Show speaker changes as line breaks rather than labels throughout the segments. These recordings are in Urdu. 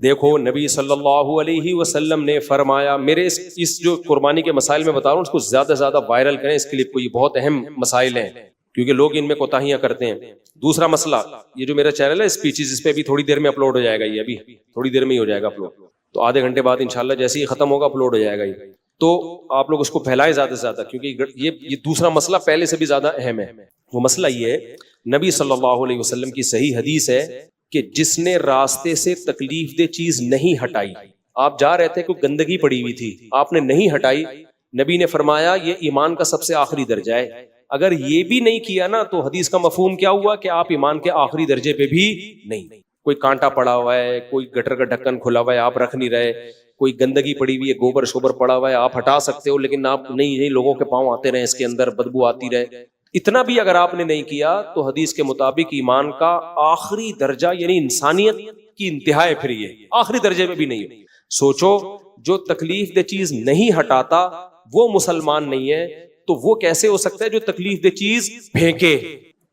دیکھو نبی صلی اللہ علیہ وسلم نے فرمایا، میرے اس جو قربانی کے مسائل میں بتا رہا ہوں اس کو زیادہ سے زیادہ وائرل کریں اس کلپ کو، یہ بہت اہم مسائل ہیں کیونکہ لوگ ان میں کوتاہیاں کرتے ہیں۔ دوسرا مسئلہ، یہ جو میرا چینل ہے اسپیچز، اس پہ بھی تھوڑی دیر میں اپلوڈ ہو جائے گا، یہ ابھی تھوڑی دیر میں ہی ہو جائے گا اپلوڈ، تو آدھے گھنٹے بعد انشاءاللہ جیسے ہی ختم ہوگا اپلوڈ ہو جائے گا یہ، تو آپ لوگ اس کو پھیلائیں زیادہ سے زیادہ، کیونکہ یہ دوسرا مسئلہ پہلے سے بھی زیادہ اہم ہے۔ وہ مسئلہ یہ ہے، نبی صلی اللہ علیہ وسلم کی صحیح حدیث ہے کہ جس نے راستے سے تکلیف دہ چیز نہیں ہٹائی، آپ جا رہے تھے کوئی گندگی پڑی ہوئی تھی، آپ نے نہیں ہٹائی، نبی نے فرمایا یہ ایمان کا سب سے آخری درجہ ہے۔ اگر یہ بھی نہیں کیا نا تو حدیث کا مفہوم کیا ہوا کہ آپ ایمان کے آخری درجے پہ بھی نہیں۔ کوئی کانٹا پڑا ہوا ہے، کوئی گٹر کا ڈھکن کھلا ہوا ہے آپ رکھ نہیں رہے، کوئی گندگی پڑی ہوئی ہے، گوبر شوبر پڑا ہوا ہے آپ ہٹا سکتے ہو، لیکن آپ نہیں لوگوں کے پاؤں آتے رہے اس کے اندر، بدبو آتی رہے، اتنا بھی اگر آپ نے نہیں کیا تو حدیث کے مطابق ایمان کا آخری درجہ یعنی انسانیت کی انتہا ہے، پھر یہ آخری درجے میں بھی نہیں۔ سوچو جو تکلیف دہ چیز نہیں ہٹاتا وہ مسلمان نہیں ہے، تو وہ کیسے ہو سکتا ہے جو تکلیف دہ چیز پھینکے،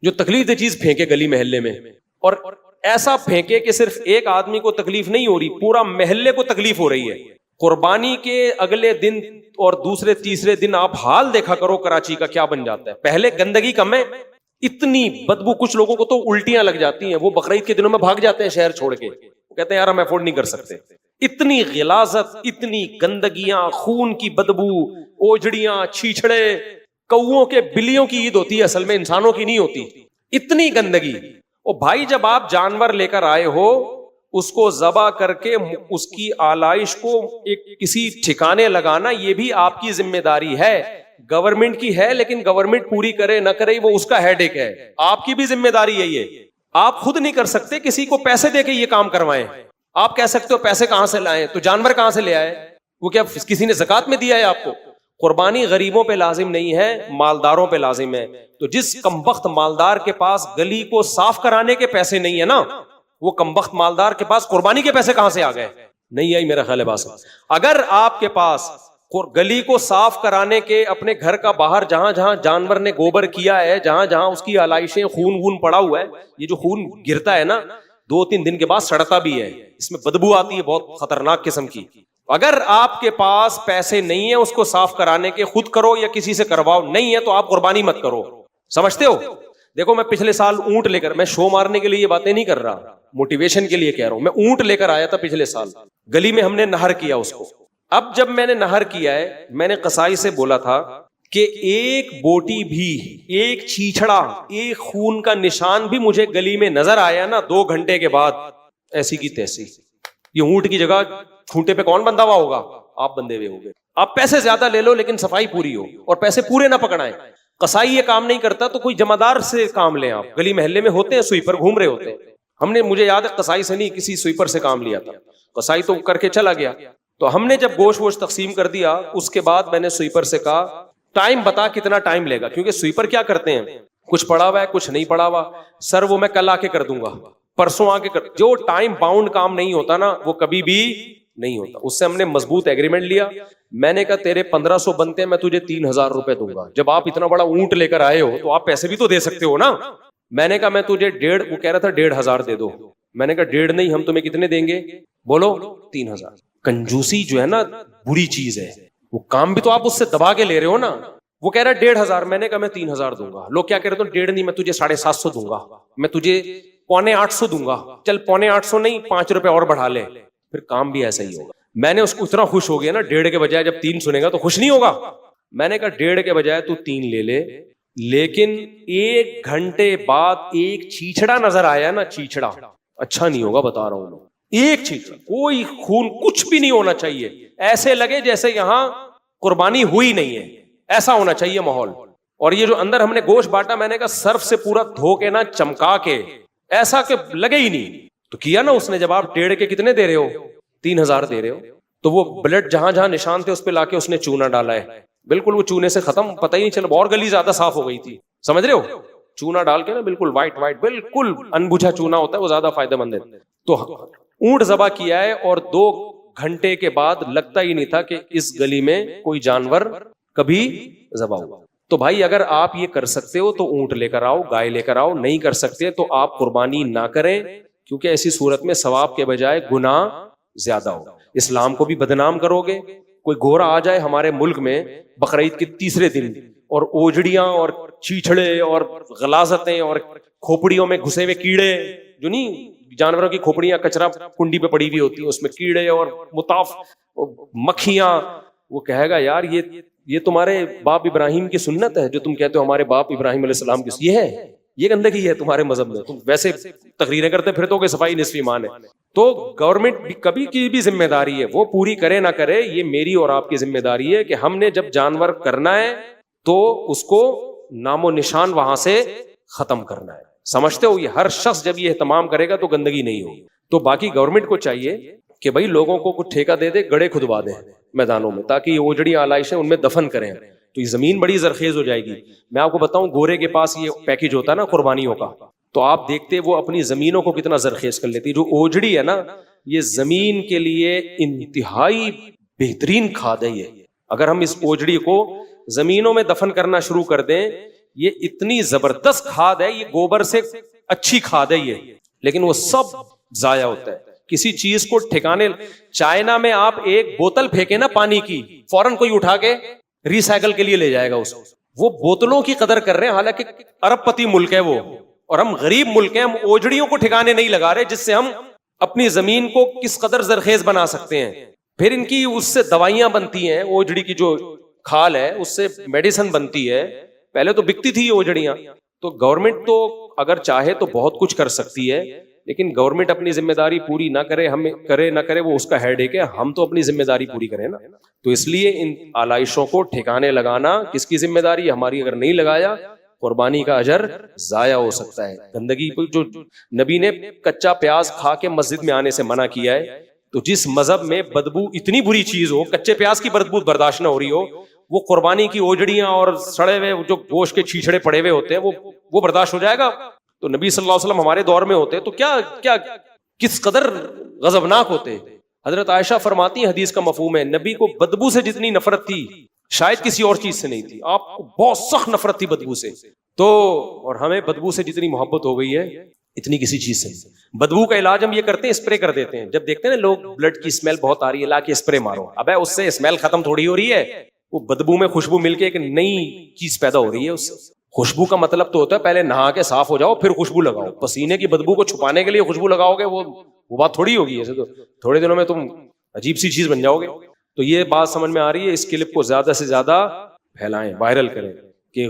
جو تکلیف دہ چیز پھینکے گلی محلے میں، اور ایسا پھینکے کہ صرف ایک آدمی کو تکلیف نہیں ہو رہی، پورا محلے کو تکلیف ہو رہی ہے۔ قربانی کے اگلے دن اور دوسرے تیسرے دن آپ حال دیکھا کرو کراچی کا کیا بن جاتا ہے۔ پہلے گندگی کم ہے، اتنی بدبو، کچھ لوگوں کو تو الٹیاں لگ جاتی ہیں، وہ بقرعید کے دنوں میں بھاگ جاتے ہیں شہر چھوڑ کے، وہ کہتے ہیں یار ہم افورڈ نہیں کر سکتے۔ اتنی غلاظت، اتنی گندگیاں، خون کی بدبو، اوجڑیاں، چھیچڑے، کوؤں کے بلیوں کی عید ہوتی ہے اصل میں، انسانوں کی نہیں ہوتی، اتنی گندگی۔ اور بھائی جب آپ جانور لے کر آئے ہو، اس کو ذبح کر کے اس کی آلائش کو ایک کسی ٹھکانے لگانا یہ بھی آپ کی ذمہ داری ہے، گورنمنٹ کی ہے، لیکن گورنمنٹ پوری کرے نہ کرے وہ اس کا ہیڈ ایک ہے، آپ کی بھی ذمہ داری ہے یہ۔ آپ خود نہیں کر سکتے، کسی کو پیسے دے کے یہ کام کروائیں۔ آپ کہہ سکتے ہو پیسے کہاں سے لائیں، تو جانور کہاں سے لے آئے؟ وہ کیا کسی نے زکات میں دیا ہے آپ کو؟ قربانی غریبوں پہ لازم نہیں ہے، مالداروں پہ لازم ہے۔ تو جس کمبخت مالدار کے پاس گلی کو صاف کرانے کے پیسے نہیں ہے نا، وہ کمبخت مالدار کے پاس قربانی کے پیسے کہاں سے آ گئے؟ نہیں آئی میرا خیال ہے بات۔ اگر آپ کے پاس گلی کو صاف کرانے کے، اپنے گھر کا باہر جہاں جہاں جانور نے گوبر کیا ہے، جہاں جہاں اس کی آلائشیں، خون وون پڑا ہوا ہے، یہ جو خون گرتا ہے نا 2-3 دن کے بعد سڑتا بھی ہے، اس میں بدبو آتی ہے بہت خطرناک قسم کی۔ اگر آپ کے پاس پیسے نہیں ہیں اس کو صاف کرانے کے، خود کرو یا کسی سے کرواؤ، نہیں ہے تو آپ قربانی مت کرو۔ سمجھتے ہو؟ دیکھو میں پچھلے سال اونٹ لے کر، میں شو مارنے کے لیے یہ باتیں نہیں کر رہا، موٹیویشن کے لیے کہہ رہا ہوں، میں اونٹ لے کر آیا تھا پچھلے سال، گلی میں ہم نے نہر کیا اس کو۔ اب جب میں نے نہر کیا ہے، میں نے قصائی سے بولا تھا کہ ایک بوٹی بھی، ایک چھیچڑا، ایک خون کا نشان بھی مجھے گلی میں نظر آیا نا 2 گھنٹے کے بعد، ایسی کی تیسی، یہ اونٹ کی جگہ کھونٹے پہ کون بندھا ہوا ہوگا؟ آپ بندھے ہوئے ہوگے۔ آپ پیسے زیادہ لے لو لیکن صفائی پوری ہو، اور پیسے پورے نہ پکڑائیں۔ قصائی یہ کام نہیں کرتا تو کوئی جمعدار سے کام لیں، آپ گلی محلے میں ہوتے ہیں سویپر گھوم رہے ہوتے ہیں، ہم نے، مجھے یاد ہے قصائی سے نہیں کسی سویپر سے کام لیا تھا، قصائی تو کر کے چلا گیا، تو ہم نے جب گوشت ووشت تقسیم کر دیا اس کے بعد میں نے سویپر سے کہا ٹائم بتا کتنا ٹائم لے گا، کیونکہ سویپر کیا کرتے ہیں، کچھ پڑا ہوا ہے کچھ نہیں پڑا ہوا، سر وہ میں کل آ کے کر دوں گا، پرسوں آ کے کر، جو ٹائم باؤنڈ کام نہیں ہوتا نا وہ کبھی بھی نہیں ہوتا۔ اس سے ہم نے مضبوط ایگریمنٹ لیا، میں نے کہا تیرے 1500 بنتے ہیں، میں تجھے 3000 روپے دوں گا۔ جب آپ اتنا بڑا اونٹ لے کر آئے ہو تو آپ پیسے بھی تو دے سکتے ہو نا۔ میں نے کہا میں تجھے 1.5، وہ کہہ رہا تھا 1500 دے دو، میں نے کہا 1.5 نہیں، ہم تمہیں کتنے دیں گے؟ بولو 3000۔ کنجوسی جو ہے نا بری چیز ہے، وہ کام بھی تو آپ اس سے دبا کے لے رہے ہو نا۔ وہ کہہ رہا ہے 1500، میں نے کہا میں 3000 دوں گا۔ لوگ کیا کہہ رہے تھے 1.5 نہیں، میں تجھے 750 دوں گا، میں تجھے 750 دوں گا، چل 750 نہیں 5 روپے اور بڑھا لے، پھر کام بھی ایسا ہی ہوگا۔ میں نے اس کو اتنا خوش ہو گیا نا، 1.5 کے بجائے جب 3 سنے گا تو خوش نہیں ہوگا؟ میں نے کہا 1.5 کے بجائے تو 3 لے لے، لیکن 1 گھنٹے بعد ایک چھیچڑا نظر آیا نا، چھیچڑا اچھا نہیں ہوگا، بتا رہا ہوں، ایک چھیچڑا، کوئی خون کچھ بھی نہیں ہونا چاہیے، ایسے لگے جیسے یہاں قربانی ہوئی نہیں ہے، ایسا ہونا چاہیے ماحول۔ اور یہ جو اندر ہم نے گوشت بانٹا، میں نے کہا سرف سے پورا دھو کے نا، چمکا کے، ایسا کہ لگے ہی نہیں، تو کیا نا اس نے۔ جب آپ 1.5 کے کتنے دے رہے ہو؟ 3000 دے رہے ہو، تو وہ بلڈ جہاں جہاں نشان تھے اس پہ لا کے اس نے چونا ڈالا ہے، بالکل وہ چونے سے ختم، پتہ ہی نہیں چلا، اور گلی زیادہ صاف ہو گئی تھی، سمجھ رہے ہو؟ چونا ڈال کے نا بالکل وائٹ وائٹ، بالکل انبوجھا چونا ہوتا ہے، وہ زیادہ فائدہ مند ہے۔ تو اونٹ ذبح کیا ہے، اور 2 گھنٹے کے بعد لگتا ہی نہیں تھا کہ اس گلی میں کوئی جانور کبھی ذبح ہوا۔ تو بھائی اگر آپ یہ کر سکتے ہو تو اونٹ لے کر آؤ، گائے لے کر آؤ، نہیں کر سکتے تو آپ قربانی نہ کریں، کیونکہ ایسی صورت میں ثواب کے بجائے گناہ زیادہ ہو. اسلام کو بھی بدنام کرو گے. کوئی گورا آ جائے ہمارے ملک میں بقرعید کے تیسرے دن اور اوجڑیاں اور چیچڑے اور غلاظتیں اور کھوپڑیوں میں گھسے ہوئے کیڑے, جو نہیں جانوروں کی کھوپڑیاں کچرا کنڈی پہ پڑی ہوئی ہوتی ہیں, اس میں کیڑے اور مطاف مکھیاں, وہ کہے گا یار یہ تمہارے باپ ابراہیم کی سنت ہے جو تم کہتے ہو ہمارے باپ ابراہیم علیہ السلام کی, یہ ہے, یہ گندگی ہے تمہارے مذہب میں. تم ویسے تقریریں کرتے پھر تو کہ صفائی نصف ایمان ہے. تو گورنمنٹ کبھی کی بھی ذمہ داری ہے, وہ پوری کرے نہ کرے, یہ میری اور آپ کی ذمہ داری ہے کہ ہم نے جب جانور کرنا ہے تو اس کو نام و نشان وہاں سے ختم کرنا ہے. سمجھتے ہو, یہ ہر شخص جب یہ اہتمام کرے گا تو گندگی نہیں ہوگی. تو باقی گورنمنٹ کو چاہیے کہ بھائی لوگوں کو کچھ ٹھیکہ دے دے, گڑھے کھدوا دیں میدانوں میں, تاکہ یہ اوجڑی آلائشیں ان میں دفن کریں, تو یہ زمین بڑی زرخیز ہو جائے گی. میں آپ کو بتاؤں, گورے کے پاس یہ پیکج ہوتا ہے نا قربانیوں کا, تو آپ دیکھتے وہ اپنی زمینوں کو کتنا زرخیز کر لیتی. جو اوجڑی ہے نا, یہ زمین کے لیے انتہائی بہترین کھاد ہے. یہ اگر ہم اس اوجڑی کو زمینوں میں دفن کرنا شروع کر دیں, یہ اتنی زبردست کھاد ہے, یہ گوبر سے اچھی کھاد ہے یہ, لیکن وہ سب ضائع ہوتا ہے. کسی چیز کو ٹھکانے, چائنا میں آپ ایک بوتل پھینکے نا پانی کی, فوراً کوئی اٹھا کے ریسائیکل کے لیے لے جائے گا اس کو. وہ بوتلوں کی قدر کر رہے ہیں, حالانکہ ارب پتی ملک ہے وہ, اور ہم غریب ملک ہیں. ہم اوجڑیوں کو ٹھکانے نہیں لگا رہے جس سے ہم اپنی زمین کو کس قدر زرخیز بنا سکتے ہیں. پھر ان کی اس سے دوائیاں بنتی ہیں, اوجڑی کی جو کھال ہے اس سے میڈیسن بنتی ہے. پہلے تو بکتی تھی یہ اوجڑیاں. تو گورنمنٹ تو اگر چاہے تو بہت کچھ کر سکتی ہے, لیکن گورنمنٹ اپنی ذمہ داری پوری نہ کرے, ہم کرے نہ کرے وہ اس کا ہیڈ ایک ہے. ہم تو اپنی ذمہ داری پوری کریں نا. تو اس لیے ان آلائشوں کو ٹھکانے لگانا کس کی ذمہ داری ہے؟ ہماری. اگر نہیں لگایا قربانی کا اجر ضائع ہو سکتا ہے. گندگی کو, جو نبی نے کچا پیاز کھا کے مسجد میں آنے سے منع کیا ہے, تو جس مذہب میں بدبو اتنی بری چیز ہو, کچے پیاز کی بدبو برداشت نہ ہو رہی ہو, وہ قربانی کی اوجڑیاں اور سڑے ہوئے جو گوشت کے چھیچڑے پڑے ہوئے ہوتے ہیں وہ برداشت ہو جائے گا؟ تو نبی صلی اللہ علیہ وسلم ہمارے دور میں ہوتے تو کیا کس قدر غضبناک ہوتے. حضرت عائشہ فرماتی ہیں, حدیث کا مفہوم ہے, نبی کو بدبو سے جتنی نفرت تھی شاید کسی اور چیز سے نہیں تھی. آپ کو بہت سخت نفرت تھی بدبو سے, تو اور ہمیں بدبو سے جتنی محبت ہو گئی ہے اتنی کسی چیز سے. بدبو کا علاج ہم یہ کرتے ہیں, اسپرے کر دیتے ہیں. جب دیکھتے ہیں نا لوگ بلڈ کی اسمیل بہت آ رہی ہے, لا کے اسپرے مارو. ابے اس سے اسمیل ختم تھوڑی ہو رہی ہے, وہ بدبو میں خوشبو مل کے ایک نئی چیز پیدا ہو رہی ہے اس سے. خوشبو کا مطلب تو ہوتا ہے پہلے نہا کے صاف ہو جاؤ پھر خوشبو لگاؤ. پسینے کی بدبو کو چھپانے کے لیے خوشبو لگاؤ گے, وہ بات تھوڑی ہوگی. ایسے تو تھوڑے دنوں میں تم عجیب سی چیز بن جاؤ گے. تو یہ بات سمجھ میں آ رہی ہے. اس کلپ کو زیادہ سے زیادہ پھیلائیں, وائرل کریں, کہ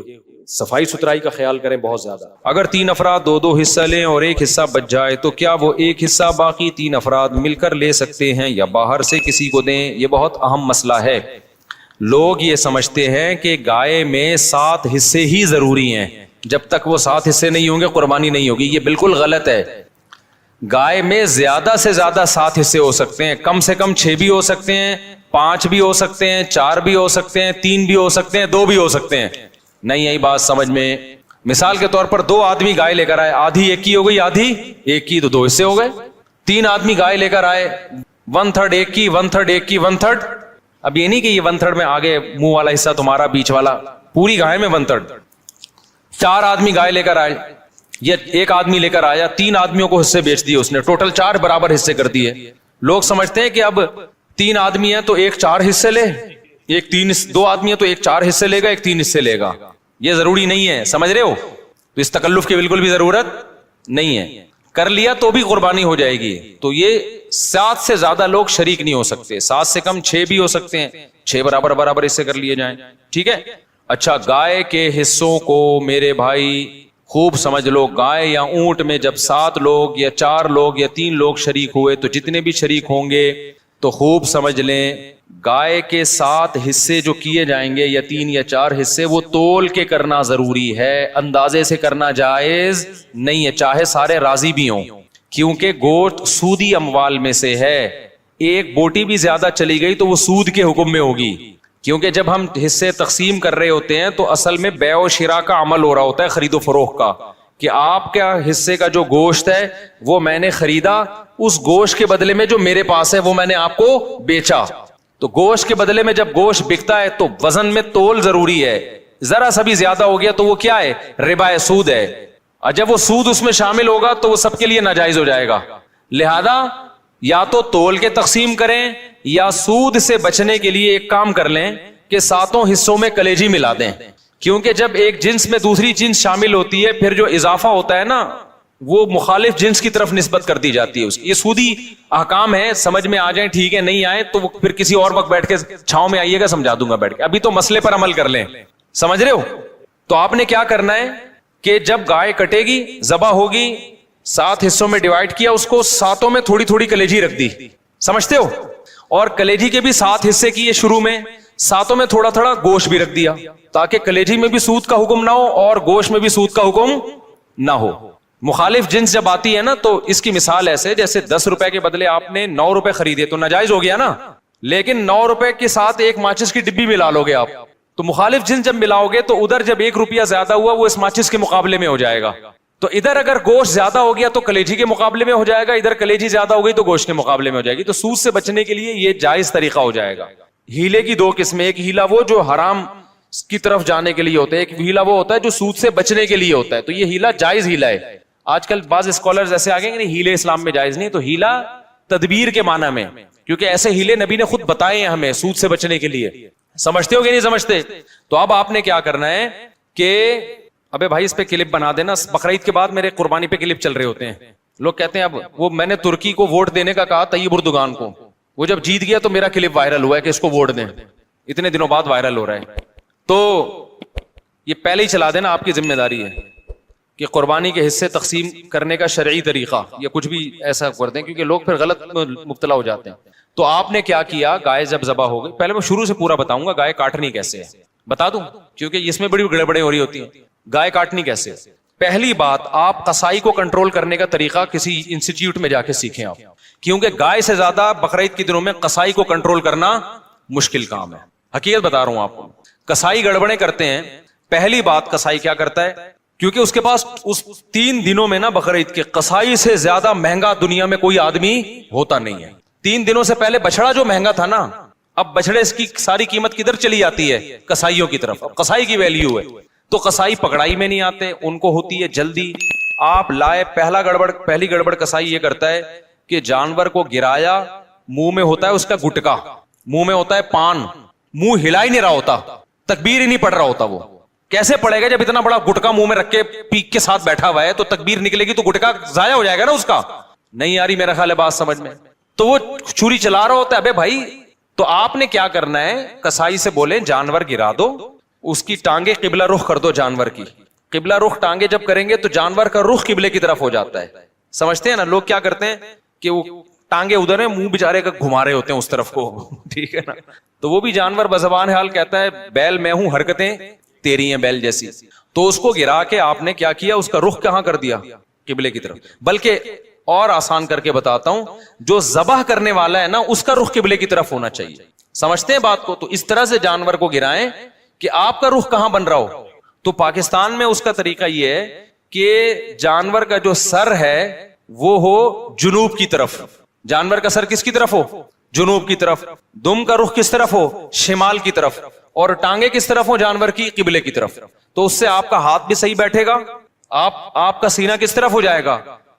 صفائی ستھرائی کا خیال کریں بہت زیادہ.
اگر 3 افراد دو حصہ لیں اور ایک حصہ بچ جائے تو کیا وہ ایک حصہ باقی 3 افراد مل کر لے سکتے ہیں یا باہر سے کسی کو دیں؟ یہ بہت اہم مسئلہ ہے. لوگ یہ سمجھتے ہیں کہ گائے میں 7 حصے ہی ضروری ہیں, جب تک وہ 7 حصے نہیں ہوں گے قربانی نہیں ہوگی. یہ بالکل غلط ہے. گائے میں زیادہ سے زیادہ 7 حصے ہو سکتے ہیں, کم سے کم 6 بھی ہو سکتے ہیں, 5 بھی ہو سکتے ہیں, 4 بھی ہو سکتے ہیں, 3 بھی ہو سکتے ہیں, 2 بھی ہو سکتے ہیں. نہیں یہی بات سمجھ میں. مثال کے طور پر 2 آدمی گائے لے کر آئے, آدھی ایک کی ہو گئی, آدھی ایک کی, تو 2 حصے ہو گئے. 3 آدمی گائے لے کر آئے, 1/3 ایک کی, 1/3 ایک کی, 1/3. اب یہ نہیں کہ یہ 1/3 میں آگے منہ والا حصہ تمہارا, بیچ والا, پوری گائے میں 1/3. 4 آدمی گائے لے کر آئے, یہ ایک آدمی لے کر آیا, 3 آدمیوں کو حصے بیچ دیے اس نے, ٹوٹل 4 برابر حصے کر دیے. لوگ سمجھتے ہیں کہ اب 3 آدمی ہیں تو ایک 4 حصے لے, 2 آدمی ہیں تو ایک 4 حصے لے گا, ایک 3 حصے لے گا. یہ ضروری نہیں ہے, سمجھ رہے ہو؟ تو اس تکلف کی بالکل بھی ضرورت نہیں ہے. کر لیا تو بھی قربانی ہو جائے گی. تو یہ 7 سے زیادہ لوگ شریک نہیں ہو سکتے, 7 سے کم 6 بھی ہو سکتے ہیں, 6 برابر حصے کر لیے جائیں. ٹھیک ہے. اچھا, گائے کے حصوں کو میرے بھائی خوب سمجھ لو. گائے یا اونٹ میں جب 7 لوگ یا 4 لوگ یا 3 لوگ شریک ہوئے تو جتنے بھی شریک ہوں گے تو خوب سمجھ لیں, گائے کے 7 حصے جو کیے جائیں گے یا 3 یا 4 حصے, وہ تول کے کرنا ضروری ہے, اندازے سے کرنا جائز نہیں ہے, چاہے سارے راضی بھی ہوں, کیونکہ گوشت سودی اموال میں سے ہے. ایک بوٹی بھی زیادہ چلی گئی تو وہ سود کے حکم میں ہوگی, کیونکہ جب ہم حصے تقسیم کر رہے ہوتے ہیں تو اصل میں بیع و شراء کا عمل ہو رہا ہوتا ہے, خرید و فروخت کا, کہ آپ کا حصے کا جو گوشت ہے وہ میں نے خریدا, اس گوشت کے بدلے میں جو میرے پاس ہے وہ میں نے آپ کو بیچا. تو گوشت کے بدلے میں جب گوشت بکتا ہے تو وزن میں تول ضروری ہے. ذرا سا بھی زیادہ ہو گیا تو وہ کیا ہے؟ ربا ہے, سود ہے. اور جب وہ سود اس میں شامل ہوگا تو وہ سب کے لیے ناجائز ہو جائے گا. لہذا یا تو تول کے تقسیم کریں یا سود سے بچنے کے لیے ایک کام کر لیں کہ 7 حصوں میں کلیجی ملا دیں، کیونکہ جب ایک جنس میں دوسری جنس شامل ہوتی ہے پھر جو اضافہ ہوتا ہے نا وہ مخالف جنس کی طرف نسبت کر دی جاتی ہے اس کی۔ یہ سودی احکام ہے، سمجھ میں آ جائیں ٹھیک ہے، نہیں آئے تو وہ پھر کسی اور وقت بیٹھ کے چھاؤں میں آئیے گا، سمجھا دوں گا بیٹھ کے، ابھی تو مسئلے پر عمل کر لیں، سمجھ رہے ہو؟ تو آپ نے کیا کرنا ہے کہ جب گائے کٹے گی، ذبح ہوگی، 7 حصوں میں ڈیوائڈ کیا، اس کو 7 میں تھوڑی تھوڑی کلیجی رکھ دی، سمجھتے ہو؟ اور کلیجی کے بھی 7 حصے کیے شروع میں، 7 میں تھوڑا تھوڑا گوشت بھی رکھ دیا تاکہ کلیجی میں بھی سود کا حکم نہ ہو اور گوشت میں بھی سود کا حکم نہ ہو۔ مخالف جنس جب آتی ہے نا تو اس کی مثال ایسے جیسے 10 روپے کے بدلے آپ نے 9 روپے خریدے تو ناجائز ہو گیا نا، لیکن 9 روپے کے ساتھ ایک ماچس کی ڈبی ملا لو گے آپ، تو مخالف جنس جب ملاؤ گے تو ادھر جب 1 روپیہ زیادہ ہوا وہ اس ماچس کے مقابلے میں ہو جائے گا، تو ادھر اگر گوشت زیادہ ہو گیا تو کلیجی کے مقابلے میں ہو جائے گا، ادھر کلیجی زیادہ ہو گئی تو گوشت کے مقابلے میں ہو جائے گی، تو سود سے بچنے کے لیے یہ جائز طریقہ ہو جائے گا۔ ہیلے کی 2 قسمیں، ایک ہیلا وہ جو حرام کی طرف جانے کے لیے ہوتا ہے، ایک ہیلا وہ ہوتا ہے جو سود سے بچنے کے لیے ہوتا ہے، تو یہ ہیلا جائز ہیلا ہے۔ آج کل بعض اسکالرز ایسے آگے کہ نہیں ہیلے اسلام میں جائز نہیں، تو ہیلا تدبیر کے معنی میں، کیونکہ ایسے ہیلے نبی نے خود بتائے ہیں ہمیں سود سے بچنے کے لیے، سمجھتے ہو کہ نہیں سمجھتے؟ تو اب آپ نے کیا کرنا ہے کہ ابے بھائی اس پہ کلپ بنا دینا، بقرعید کے بعد میرے قربانی پہ کلپ چل رہے ہوتے ہیں، لوگ کہتے ہیں اب وہ میں نے ترکی کو ووٹ دینے کا کہا طیب اردوغان کو، وہ جب جیت گیا تو میرا کلپ وائرل ہوا ہے کہ اس کو ووٹ دیں، اتنے دنوں بعد وائرل ہو رہا ہے، تو یہ پہلے ہی چلا دینا، آپ کی ذمہ داری ہے کہ قربانی کے حصے تقسیم کرنے کا شرعی طریقہ یا کچھ بھی ایسا کر دیں، کیونکہ لوگ پھر غلط مبتلا ہو جاتے ہیں۔ تو آپ نے کیا کیا، گائے جب ذبح ہو گئی، پہلے میں شروع سے پورا بتاؤں گا گائے کاٹنی کیسے ہے، بتا دوں کیونکہ اس میں بڑی گڑبڑیں ہو رہی ہوتی ہیں۔ گائے کاٹنی کیسے؟ پہلی بات، آپ قصائی کو کنٹرول کرنے کا طریقہ کسی انسٹیٹیوٹ میں جا کے سیکھیں آپ، کیونکہ گائے سے زیادہ بقرعید کے دنوں میں قصائی کو کنٹرول کرنا مشکل کام ہے، حقیقت بتا رہا ہوں آپ کو۔ قصائی گڑبڑیں کرتے ہیں، پہلی بات قصائی کیا کرتا ہے، کیونکہ اس کے پاس اس 3 دنوں میں نا بقرعید کے قصائی سے زیادہ مہنگا دنیا میں کوئی آدمی ہوتا نہیں ہے۔ 3 دنوں سے پہلے بچڑا جو مہنگا تھا نا، اب بچڑے اس کی ساری قیمت کدھر چلی جاتی ہے؟ قصائیوں کی طرف، اب قصائی کی ویلیو ہے، تو قصائی پکڑائی میں نہیں آتے، ان کو ہوتی ہے جلدی، آپ لائے، پہلی گڑبڑ قصائی یہ کرتا ہے کہ جانور کو گرایا، منہ میں ہوتا ہے اس کا گٹکا، منہ میں ہوتا ہے پان، منہ ہلا ہی نہیں رہا ہوتا، تکبیر ہی نہیں پڑھ رہا ہوتا، وہ کیسے پڑے گا جب اتنا بڑا گٹکا منہ میں رکھ کے پیک کے ساتھ بیٹھا ہوا ہے، تو تکبیر نکلے گی تو گٹکا ضائع ہو جائے گا نا اس کا، نہیں آ رہی میرا خیال ہے بات سمجھ میں، تو وہ چھری چلا رہا ہوتا ہے، ابے بھائی تو آپ نے کیا کرنا ہے، قصائی سے بولیں جانور گرا دو، اس کی ٹانگیں قبلہ رخ کر دو، جانور کی قبلہ رخ ٹانگیں جب کریں گے تو جانور کا رخ قبلے کی طرف ہو جاتا ہے، سمجھتے ہیں نا؟ لوگ کیا کرتے ہیں کہ وہ ٹانگیں ادھر ہیں، منہ بیچارے کا گھما رہے ہوتے ہیں اس طرف کو، ٹھیک ہے نا؟ تو وہ بھی جانور بزبان حال کہتا ہے بیل میں ہوں، حرکتیں تیری ہیں بیل جیسی، تو اس کو گرا کے آپ نے کیا کیا، اس کا رخ کہاں کر دیا؟ قبلے کی طرف۔ بلکہ اور آسان کر کے بتاتا ہوں، جو ذبح کرنے والا ہے نا اس کا رخ قبلے کی طرف ہونا چاہیے، سمجھتے ہیں بات کو؟ تو اس طرح سے جانور کو گرائیں کہ آپ کا رخ کہاں بن رہا ہو۔ تو پاکستان میں اس کا طریقہ یہ ہے کہ جانور کا جو سر ہے وہ ہو جنوب کی طرف، جانور کا سر کس کی طرف ہو؟ جنوب کی طرف، دم کا رخ کس طرف ہو؟ شمال کی طرف، اور ٹانگیں کس طرف ہو جانور کی؟ قبلے کی طرف، تو اس سے آپ کا ہاتھ بھی صحیح بیٹھے گا، آپ کا سینہ کس طرف ہو جائے گا؟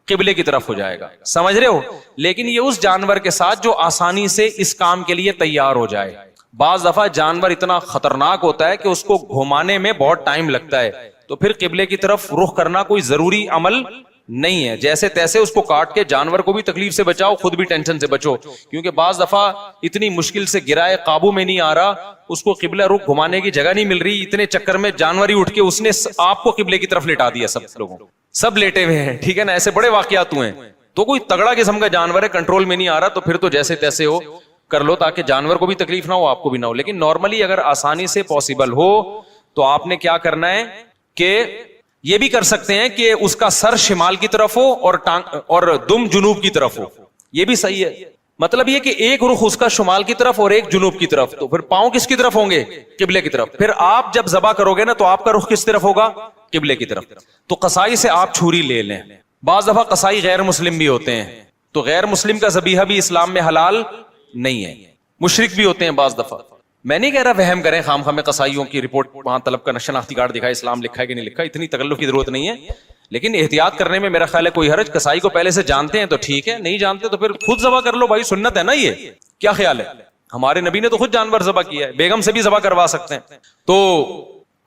قبلے کی طرف ہو جائے گا، سمجھ رہے ہو؟ لیکن یہ اس جانور کے ساتھ جو آسانی سے اس کام کے لیے تیار ہو جائے۔ بعض دفعہ جانور اتنا خطرناک ہوتا ہے کہ اس کو گھمانے میں بہت ٹائم لگتا ہے، تو پھر قبلے کی طرف رخ کرنا کوئی ضروری عمل نہیں ہے، جیسے تیسے اس کو کاٹ کے جانور کو بھی تکلیف سے بچاؤ، خود بھی ٹینشن سے بچو، کیونکہ بعض دفعہ اتنی مشکل سے گرائے، قابو میں نہیں آ رہا، اس کو قبلہ رخ گھمانے کی جگہ نہیں مل رہی، اتنے چکر میں جانور ہی اٹھ کے اس نے آپ کو قبلے کی طرف لٹا دیا، سب لوگوں سب لیٹے ہوئے ہیں، ٹھیک ہے نا؟ ایسے بڑے واقعات ہوئے ہیں، تو کوئی تگڑا قسم کا جانور ہے، کنٹرول میں نہیں آ رہا، تو پھر تو جیسے تیسے ہو کر لو تاکہ جانور کو بھی تکلیف نہ ہو، آپ کو بھی نہ ہو۔ لیکن نارملی اگر آسانی سے پاسبل ہو تو آپ نے کیا کرنا ہے کہ یہ بھی کر سکتے ہیں کہ اس کا سر شمال کی طرف ہو اور دم جنوب کی طرف ہو، یہ بھی صحیح ہے۔ مطلب یہ کہ ایک رخ اس کا شمال کی طرف اور ایک جنوب کی طرف، تو پھر پاؤں کس کی طرف ہوں گے؟ قبلے کی طرف۔ پھر آپ جب ذبح کرو گے نا تو آپ کا رخ کس طرف ہوگا؟ قبلے کی طرف۔ تو قصائی سے آپ چھری لے لیں۔ بعض دفعہ قصائی غیر مسلم بھی ہوتے ہیں، تو غیر مسلم کا ذبیحہ بھی اسلام میں حلال نہیں ہے، مشرک بھی ہوتے ہیں بعض دفعہ، میں نہیں کہہ رہا وہم کریں خام خام قصائیوں کی رپورٹ وہاں طلب کا شناختی کارڈ دکھائے اسلام لکھا ہے کہ نہیں لکھا, اتنی تکلف کی ضرورت نہیں ہے, لیکن احتیاط کرنے میں میرا خیال ہے کوئی حرج. قصائی کو پہلے سے جانتے ہیں تو ٹھیک ہے, نہیں جانتے تو پھر خود ذبح کر لو بھائی, سنت ہے نا یہ, کیا خیال ہے؟ ہمارے نبی نے تو خود جانور ذبح کیا ہے, بیگم سے بھی ذبح کروا سکتے ہیں. تو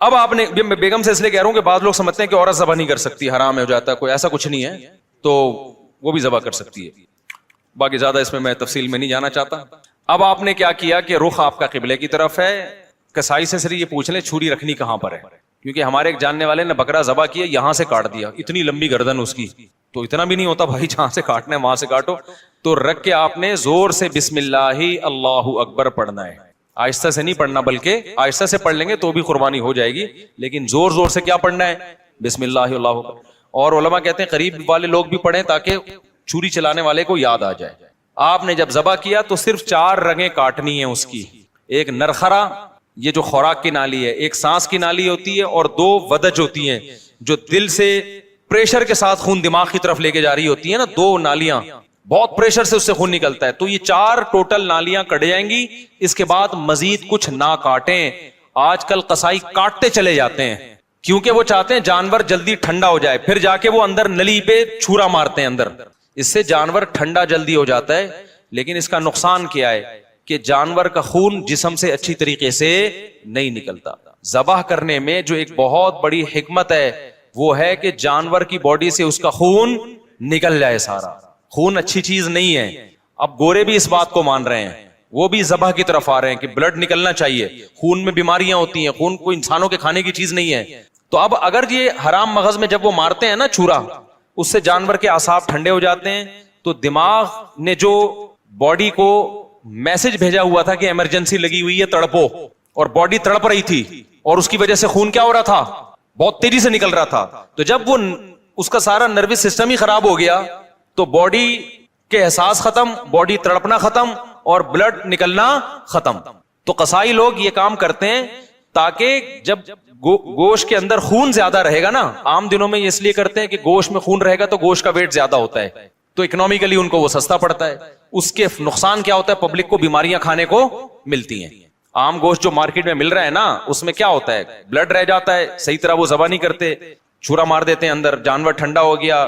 اب آپ نے, میں بیگم سے اس لیے کہہ رہا ہوں کہ بعض لوگ سمجھتے ہیں کہ عورت ذبح نہیں کر سکتی, حرام ہو جاتا ہے, کوئی ایسا کچھ نہیں ہے, تو وہ بھی ذبح کر سکتی ہے. باقی زیادہ اس میں تفصیل میں نہیں جانا چاہتا. اب آپ نے کیا کیا کہ رخ آپ کا قبلے کی طرف ہے. کسائی سے صرف یہ پوچھ لیں چھری رکھنی کہاں پر ہے, کیونکہ ہمارے ایک جاننے والے نے بکرا ذبح کیا, یہاں سے کاٹ دیا, اتنی لمبی گردن اس کی, تو اتنا بھی نہیں ہوتا بھائی, جہاں سے کاٹنا ہے وہاں سے کاٹو. تو رکھ کے آپ نے زور سے بسم اللہ اللہ اکبر پڑھنا ہے. آہستہ سے نہیں پڑھنا, بلکہ آہستہ سے پڑھ لیں گے تو بھی قربانی ہو جائے گی, لیکن زور زور سے کیا پڑھنا ہے؟ بسم اللہ اللہ اکبر. اور علماء کہتے ہیں قریب والے لوگ بھی پڑھیں تاکہ چھری چلانے والے کو یاد آ جائے. آپ نے جب ذبح کیا تو صرف 4 رگیں کاٹنی ہیں اس کی. ایک نرخرا, یہ جو خوراک کی نالی ہے, ایک سانس کی نالی ہوتی ہے, اور 2 ودج ہوتی ہیں جو دل سے پریشر کے ساتھ خون دماغ کی طرف لے کے جا رہی ہوتی ہے نا, 2 نالیاں, بہت پریشر سے اس سے خون نکلتا ہے. تو یہ 4 ٹوٹل نالیاں کٹ جائیں گی. اس کے بعد مزید کچھ نہ کاٹیں. آج کل قصائی کاٹتے چلے جاتے ہیں کیونکہ وہ چاہتے ہیں جانور جلدی ٹھنڈا ہو جائے, پھر جا کے وہ اندر نلی پہ چھرا مارتے ہیں اندر. اس سے جانور ٹھنڈا جلدی ہو جاتا ہے, لیکن اس کا نقصان کیا ہے کہ جانور کا خون جسم سے اچھی طریقے سے نہیں نکلتا. ذبح کرنے میں جو ایک بہت بڑی حکمت ہے وہ ہے کہ جانور کی باڈی سے اس کا خون نکل جائے سارا. خون اچھی چیز نہیں ہے. اب گورے بھی اس بات کو مان رہے ہیں, وہ بھی ذبح کی طرف آ رہے ہیں کہ بلڈ نکلنا چاہیے, خون میں بیماریاں ہوتی ہیں, خون کوئی انسانوں کے کھانے کی چیز نہیں ہے. تو اب اگر یہ حرام مغز میں جب وہ مارتے ہیں نا چھرا, اس سے جانور کے اعصاب ٹھنڈے ہو جاتے ہیں. تو دماغ نے جو باڈی کو میسج بھیجا ہوا تھا کہ ایمرجنسی لگی ہوئی ہے, تڑپو, اور باڈی تڑپ رہی تھی, اور اس کی وجہ سے خون کیا ہو رہا تھا, بہت تیزی سے نکل رہا تھا. تو جب وہ اس کا سارا نروس سسٹم ہی خراب ہو گیا تو باڈی کے احساس ختم, باڈی تڑپنا ختم, اور بلڈ نکلنا ختم. تو قصائی لوگ یہ کام کرتے ہیں تاکہ جب گوشت کے اندر خون زیادہ رہے گا نا, عام دنوں میں یہ اس لیے کرتے ہیں کہ گوشت میں خون رہے گا تو گوشت کا ویٹ زیادہ ہوتا ہے, تو اکنامیکلی ان کو وہ سستا پڑتا ہے. اس کے نقصان کیا ہوتا ہے, پبلک کو بیماریاں کھانے کو ملتی ہیں. عام گوشت جو مارکیٹ میں مل رہا ہے نا, اس میں کیا ہوتا ہے, بلڈ رہ جاتا ہے, صحیح طرح وہ ذبح نہیں کرتے, چھرا مار دیتے ہیں اندر, جانور ٹھنڈا ہو گیا,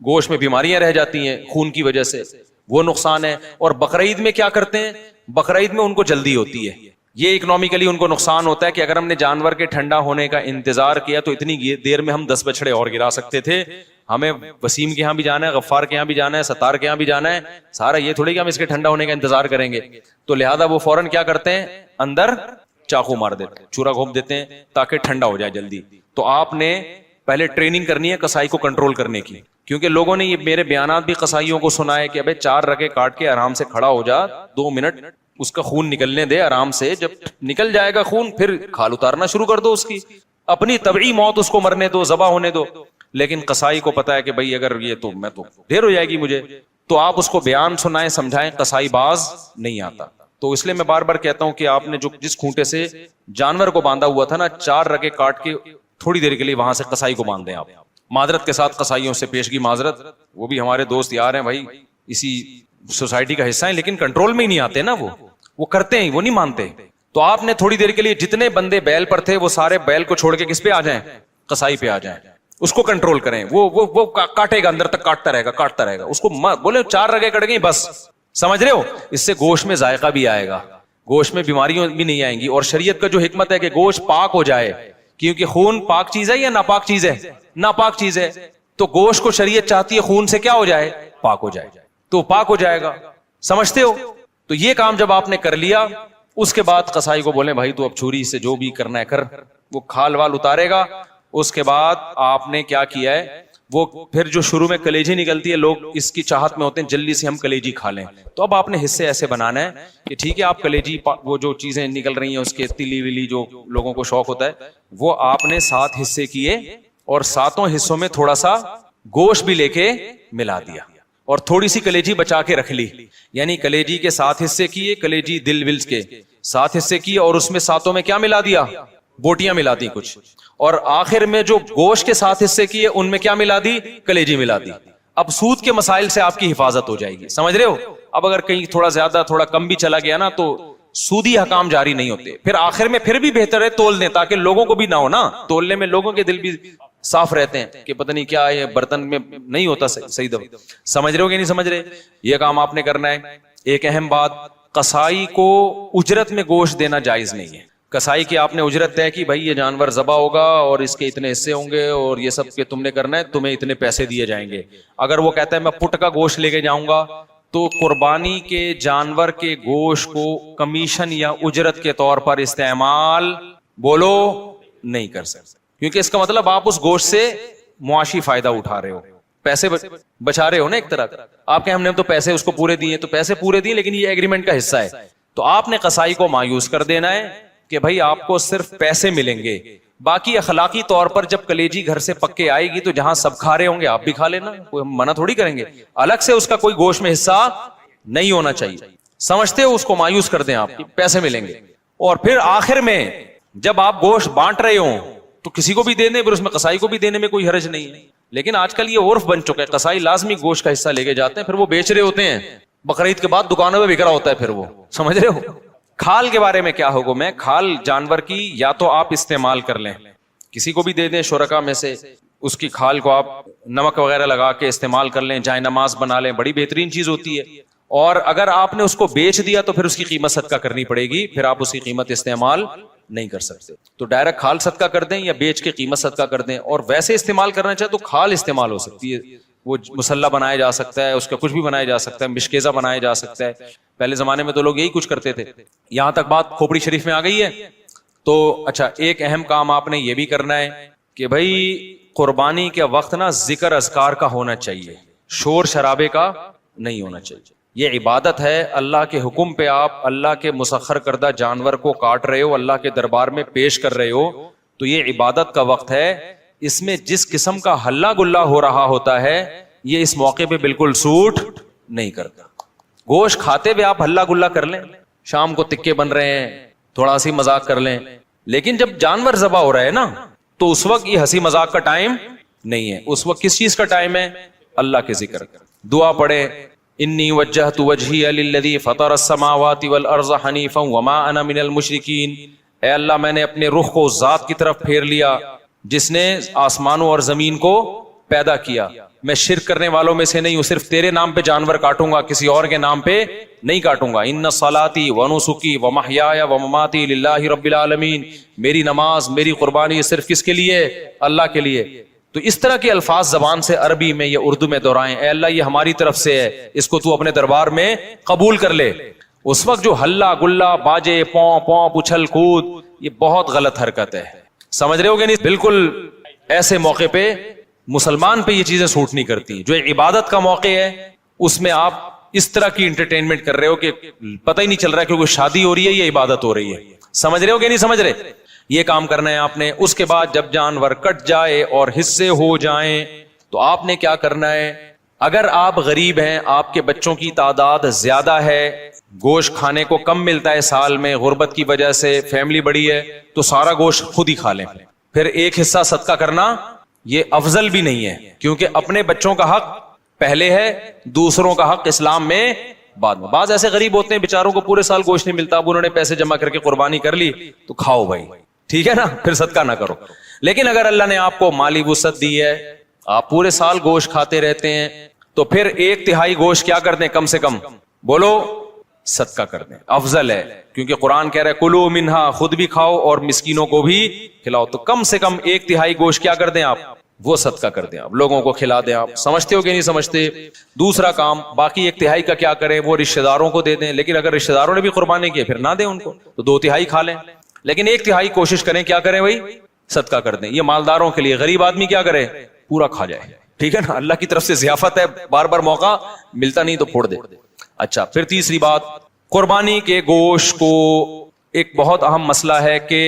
گوشت میں بیماریاں رہ جاتی ہیں خون کی وجہ سے, وہ نقصان ہے. اور بقرعید میں کیا کرتے ہیں, بقرعید میں ان کو جلدی ہوتی ہے, یہ اکنامیکلی ان کو نقصان ہوتا ہے کہ اگر ہم نے جانور کے ٹھنڈا ہونے کا انتظار کیا تو اتنی دیر میں ہم 10 بچڑے اور گرا سکتے تھے. ہمیں وسیم کے یہاں بھی جانا ہے, غفار کے یہاں بھی جانا ہے, ستار کے یہاں بھی جانا ہے, سارا یہ تھوڑی کہ ہم اس کے ٹھنڈا ہونے کا انتظار کریں گے. تو لہذا وہ فوراً کیا کرتے ہیں, اندر چاقو مار دیتے ہیں, چورا گھونپ دیتے ہیں تاکہ ٹھنڈا ہو جائے جلدی. تو آپ نے پہلے ٹریننگ کرنی ہے قصائی کو کنٹرول کرنے کی, کیونکہ لوگوں نے یہ میرے بیانات بھی قصائیوں کو سنا ہے کہ ابے 4 رگے کاٹ کے آرام سے کھڑا ہو جا, 2 منٹ اس کا خون نکلنے دے آرام سے, جب نکل جائے گا خون پھر کھال اتارنا شروع کر دو اس کی, اپنی طبعی موت اس کو مرنے دو, ذبح ہونے دو. لیکن قصائی کو پتا ہے کہ بھائی اگر یہ تو میں تو دیر ہو جائے گی مجھے, تو آپ اس کو بیان سنائیں, سمجھائیں, قصائی باز نہیں آتا. تو اس لیے میں بار بار کہتا ہوں کہ آپ نے جو جس کھونٹے سے جانور کو باندھا ہوا تھا نا, 4 رگے کاٹ کے تھوڑی دیر کے لیے وہاں سے قصائی کو باندھ دیں آپ. معذرت کے ساتھ قصائیوں سے پیشگی معذرت, وہ بھی ہمارے دوست یار ہیں بھائی, اسی سوسائٹی کا حصہ ہیں, لیکن کنٹرول میں ہی نہیں آتے نا, وہ کرتے ہیں, وہ نہیں مانتے. تو آپ نے تھوڑی دیر کے لیے جتنے بندے بیل پر تھے وہ سارے بیل کو چھوڑ کے کس پہ آ جائیں, قصائی پہ آ جائیں, اس کو کنٹرول کریں. وہ کاٹے گا, اندر تک کاٹتا رہے گا, اس کو بولے 4 رگیں کٹ گئی بس, سمجھ رہے ہو, اس سے گوشت میں ذائقہ بھی آئے گا, گوشت میں بیماریاں بھی نہیں آئیں گی. اور شریعت کا جو حکمت ہے کہ گوشت پاک ہو جائے, کیونکہ خون پاک چیز ہے یا ناپاک چیز ہے, ناپاک چیز ہے, تو گوشت کو شریعت چاہتی ہے خون سے کیا ہو جائے, پاک ہو جائے, تو پاک ہو جائے گا. سمجھتے ہو؟ تو یہ کام جب آپ نے کر لیا, اس کے بعد قصائی کو بولیں بھائی تو اب چھری سے جو بھی کرنا ہے کر, وہ کھال وال اتارے گا. اس کے بعد آپ نے کیا کیا ہے, وہ پھر جو شروع میں کلیجی نکلتی ہے, لوگ اس کی چاہت میں ہوتے ہیں جلدی سے ہم کلیجی کھا لیں. تو اب آپ نے حصے ایسے بنانا ہے کہ ٹھیک ہے آپ کلیجی, وہ جو چیزیں نکل رہی ہیں اس کے تلی ولی جو لوگوں کو شوق ہوتا ہے, وہ آپ نے 7 حصے کیے, اور 7 حصوں میں تھوڑا سا گوشت بھی لے کے ملا دیا, اور تھوڑی سی کلیجی بچا کے رکھ لی. یعنی کلیجی کے 7 حصے کیے, کلیجی دل ولز کے 7 حصے کیے, اور اس میں 7 میں کیا ملا دیا, بوٹیاں ملا دی کچھ, اور آخر میں جو گوشت کے 7 حصے کیے ان میں کیا ملا دی, کلیجی ملا دی. اب سود کے مسائل سے آپ کی حفاظت ہو جائے گی, سمجھ رہے ہو. اب اگر کہیں تھوڑا زیادہ تھوڑا کم بھی چلا گیا نا, تو سودی حکام جاری نہیں ہوتے. پھر آخر میں پھر بھی بہتر ہے تول دیں تاکہ لوگوں کو بھی نہ ہو نا, تولنے میں لوگوں کے دل بھی صاف رہتے ہیں کہ پتہ نہیں کیا یہ برتن میں نہیں ہوتا صحیح دفعہ. سمجھ رہے ہو کہ نہیں سمجھ رہے؟ یہ کام آپ نے کرنا ہے. ایک اہم بات, قصائی کو اجرت میں گوشت دینا جائز نہیں ہے. قصائی کی آپ نے اجرت طے کی, بھائی یہ جانور ذبح ہوگا اور اس کے اتنے حصے ہوں گے اور یہ سب کہ تم نے کرنا ہے, تمہیں اتنے پیسے دیے جائیں گے. اگر وہ کہتا ہے میں پٹ کا گوشت لے کے جاؤں گا تو قربانی کے جانور کے گوشت کو کمیشن یا اجرت کے طور پر استعمال بولو نہیں کر سکتے, کیونکہ اس کا مطلب آپ اس گوشت سے معاشی فائدہ اٹھا رہے ہو, پیسے بچا رہے ہو نا ایک طرح. آپ کے ہم نے تو پیسے اس کو پورے دیے, تو پیسے پورے دیے لیکن یہ ایگریمنٹ کا حصہ ہے. تو آپ نے قصائی کو مایوس کر دینا ہے کہ بھائی آپ کو صرف پیسے ملیں گے, باقی اخلاقی طور پر جب کلیجی گھر سے پک کے آئے گی تو جہاں سب کھا رہے ہوں گے آپ بھی کھا لینا, کوئی منع تھوڑی کریں گے. الگ سے اس کا کوئی گوشت میں حصہ نہیں ہونا چاہیے. سمجھتے ہو, اس کو مایوس کر دیں, آپ پیسے ملیں گے. اور پھر آخر میں جب آپ گوشت بانٹ رہے ہوں تو کسی کو بھی دے دیں, پھر اس میں قصائی کو بھی دینے میں کوئی حرج نہیں ہے. لیکن آج کل یہ عرف بن چکا ہے, قصائی لازمی گوشت کا حصہ لے کے جاتے ہیں, پھر وہ بیچ رہے ہوتے ہیں, بقرعید کے بعد دکانوں میں بک رہا ہوتا ہے. پھر وہ سمجھ رہے ہو. کھال کے بارے میں کیا حکم ہے؟ کھال جانور کی یا تو آپ استعمال کر لیں, کسی کو بھی دے دیں شرکا میں سے, اس کی کھال کو آپ نمک وغیرہ لگا کے استعمال کر لیں, جائے نماز بنا لیں, بڑی بہترین چیز ہوتی ہے. اور اگر آپ نے اس کو بیچ دیا تو پھر اس کی قیمت صدقہ کرنی پڑے گی, پھر آپ اس کی قیمت استعمال نہیں کر سکتے. تو ڈائریکٹ کھال صدقہ کر دیں یا بیچ کے قیمت صدقہ کر دیں. اور ویسے استعمال کرنا چاہے تو کھال استعمال ہو سکتی ہے, وہ مسلح بنایا جا سکتا ہے, اس کا کچھ بھی بنایا جا سکتا ہے, مشکیزہ بنایا جا سکتا ہے. پہلے زمانے میں تو لوگ یہی کچھ کرتے تھے. یہاں تک بات کھوپڑی شریف میں آ گئی ہے. تو اچھا, ایک اہم کام آپ نے یہ بھی کرنا ہے کہ بھائی قربانی کے وقت نا ذکر اذکار کا ہونا چاہیے, شور شرابے کا نہیں ہونا چاہیے. یہ عبادت ہے, اللہ کے حکم پہ آپ اللہ کے مسخر کردہ جانور کو کاٹ رہے ہو, اللہ کے دربار میں پیش کر رہے ہو, تو یہ عبادت کا وقت ہے. اس میں جس قسم کا ہلا گلا ہو رہا ہوتا ہے یہ اس موقع پہ بالکل سوٹ نہیں کرتا. گوشت کھاتے ہوئے آپ ہلا گلا کر لیں, شام کو تکے بن رہے ہیں, تھوڑا سی مذاق کر لیں, لیکن جب جانور ذبح ہو رہا ہے نا تو اس وقت یہ ہنسی مذاق کا ٹائم نہیں ہے. اس وقت کس چیز کا ٹائم ہے؟ اللہ کے ذکر. دعا پڑھے, انی وجہت وجہی للذی فطر السماوات والارض حنیفا وما انا من المشرکین. اے اللہ, میں نے اپنے رخ کو اس ذات کی طرف پھیر لیا جس نے آسمانوں اور زمین کو پیدا کیا, میں شرک کرنے والوں میں سے نہیں ہوں. صرف تیرے نام پہ جانور کاٹوں گا, کسی اور کے نام پہ نہیں کاٹوں گا. ان صلاتی ونسکی ومحیایا ومماتی للہ رب العالمین. میری نماز, میری قربانی صرف کس کے لیے؟ اللہ کے لیے. تو اس طرح کے الفاظ زبان سے عربی میں یا اردو میں دہرائیں, اے اللہ یہ ہماری طرف سے ہے, اس کو تو اپنے دربار میں قبول کر لے. اس وقت جو ہلا گلا, باجے, پوں پوں, اچھل کود, یہ بہت غلط حرکت ہے. سمجھ رہے ہو کہ نہیں؟ بالکل ایسے موقع پہ مسلمان پہ یہ چیزیں سوٹ نہیں کرتی. جو عبادت کا موقع ہے اس میں آپ اس طرح کی انٹرٹینمنٹ کر رہے ہو کہ پتہ ہی نہیں چل رہا ہے کہ کوئی شادی ہو رہی ہے یا عبادت ہو رہی ہے. سمجھ رہے ہو کہ نہیں سمجھ رہے؟ یہ کام کرنا ہے آپ نے. اس کے بعد جب جانور کٹ جائے اور حصے ہو جائیں تو آپ نے کیا کرنا ہے؟ اگر آپ غریب ہیں, آپ کے بچوں کی تعداد زیادہ ہے, گوشت کھانے کو کم ملتا ہے سال میں غربت کی وجہ سے, فیملی بڑی ہے, تو سارا گوشت خود ہی کھا لیں. پھر ایک حصہ صدقہ کرنا یہ افضل بھی نہیں ہے, کیونکہ اپنے بچوں کا حق پہلے ہے, دوسروں کا حق اسلام میں بعد میں. بعض ایسے غریب ہوتے ہیں بیچاروں کو پورے سال گوشت نہیں ملتا, اب انہوں نے پیسے جمع کر کے قربانی کر لی تو کھاؤ بھائی, ٹھیک ہے نا, پھر صدقہ نہ کرو. لیکن اگر اللہ نے آپ کو مالی وسعت دی ہے, آپ پورے سال گوشت کھاتے رہتے ہیں, تو پھر 1/3 گوشت کیا کر دیں؟ کم سے کم بولو صدقہ کر دیں, افضل ہے. کیونکہ قرآن کہہ رہا ہے کلو منہا, خود بھی کھاؤ اور مسکینوں کو بھی کھلاؤ. تو کم سے کم 1/3 گوشت کیا کر دیں آپ؟ وہ صدقہ کر دیں, آپ لوگوں کو کھلا دیں. آپ سمجھتے ہو کہ نہیں سمجھتے؟ دوسرا کام, باقی 1/3 کا کیا کریں؟ وہ رشتہ داروں کو دے دیں. لیکن اگر رشتہ داروں نے بھی قربانی کی پھر نہ دیں ان کو, تو 2/3 کھا لیں. لیکن 1/3 کوشش کریں کیا کریں بھائی؟ صدقہ کر دیں. یہ مالداروں کے لیے. غریب آدمی کیا کرے؟ پورا کھا جائے, ٹھیک ہے نا, اللہ کی طرف سے ضیافت ہے, بار بار موقع ملتا نہیں تو پھوڑ دے. اچھا, پھر تیسری بات, قربانی کے گوشت کو ایک بہت اہم مسئلہ ہے کہ